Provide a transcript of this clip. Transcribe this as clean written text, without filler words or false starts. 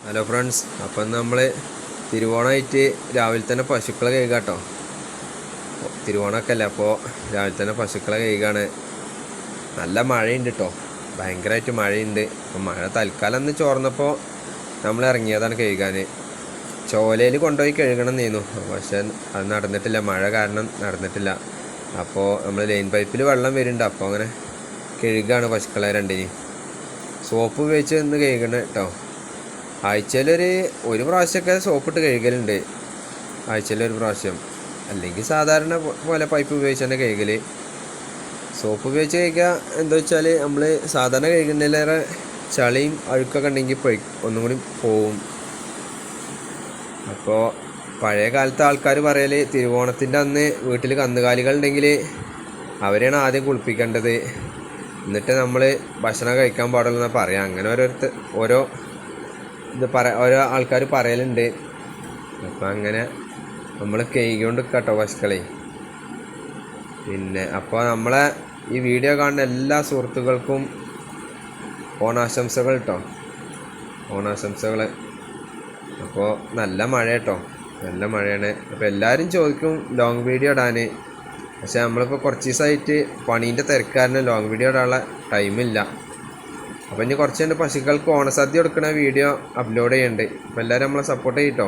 Hello friends, അപ്പം നമ്മൾ തിരുവോണമായിട്ട് രാവിലെ തന്നെ പശുക്കളെ കഴുകാട്ടോ. തിരുവോണമൊക്കെ അല്ലേ, അപ്പോൾ രാവിലെ തന്നെ പശുക്കളെ കഴുകാണ്. നല്ല മഴയുണ്ട് കേട്ടോ, ഭയങ്കരമായിട്ട് മഴയുണ്ട്. അപ്പം മഴ തൽക്കാലം ഒന്ന് ചോർന്നപ്പോൾ നമ്മൾ ഇറങ്ങിയതാണ് കഴുകാൻ. ചോലയിൽ കൊണ്ടുപോയി കഴുകണം എന്നേന്നു, പക്ഷേ അത് നടന്നിട്ടില്ല, മഴ കാരണം നടന്നിട്ടില്ല. അപ്പോൾ നമ്മൾ ലൈൻ പൈപ്പിൽ വെള്ളം വരുന്നുണ്ട്, അപ്പോൾ അങ്ങനെ കഴുകാണ് പശുക്കളെ രണ്ടിനെയും. സോപ്പ് ഉപയോഗിച്ച് ഒന്ന് കഴുകണം കേട്ടോ. ഒരു പ്രാവശ്യമൊക്കെ സോപ്പിട്ട് കഴുകലുണ്ട്, ആഴ്ചയിലൊരു പ്രാവശ്യം. അല്ലെങ്കിൽ സാധാരണ പോലെ പൈപ്പ് ഉപയോഗിച്ച് തന്നെ കഴുകൽ. സോപ്പ് ഉപയോഗിച്ച് കഴിക്കുക എന്താ വെച്ചാൽ നമ്മൾ സാധാരണ കഴുകുന്നതിലേറെ ചളിയും അഴുക്കൊക്കെ ഉണ്ടെങ്കിൽ ഒന്നും കൂടി പോവും. അപ്പോൾ പഴയ കാലത്തെ ആൾക്കാർ പറയൽ, തിരുവോണത്തിൻ്റെ അന്ന് വീട്ടിൽ കന്നുകാലികളുണ്ടെങ്കിൽ അവരെയാണ് ആദ്യം കുളിപ്പിക്കേണ്ടത്, എന്നിട്ട് നമ്മൾ ഭക്ഷണം കഴിക്കാൻ പാടുള്ളൂ പറയാം. അങ്ങനെ ഓരോ ഓരോ ആൾക്കാർ പറയലുണ്ട്. അപ്പം അങ്ങനെ നമ്മൾ കഴുകിക്കൊണ്ട് കേട്ടോ പശുക്കളെ. പിന്നെ അപ്പോൾ നമ്മളെ ഈ വീഡിയോ കാണുന്ന എല്ലാ സുഹൃത്തുക്കൾക്കും ഓണാശംസകൾ കേട്ടോ, ഓണാശംസകൾ. അപ്പോൾ നല്ല മഴ കേട്ടോ, നല്ല മഴയാണ്. അപ്പോൾ എല്ലാവരും ചോദിക്കും ലോങ് വീഡിയോ ഇടാൻ, പക്ഷേ നമ്മളിപ്പോൾ കുറച്ച് ദിവസമായിട്ട് പണീൻ്റെ തിരക്കാരന് ലോങ് വീഡിയോ ഇടാനുള്ള ടൈമില്ല. അപ്പോൾ ഇനി കുറച്ച് കഴിഞ്ഞ് പശുക്കൾക്ക് ഓണസദ്യ കൊടുക്കുന്ന വീഡിയോ അപ്ലോഡ് ചെയ്യുന്നുണ്ട്. അപ്പോൾ എല്ലാവരും നമ്മളെ സപ്പോർട്ട് ചെയ്യട്ടോ.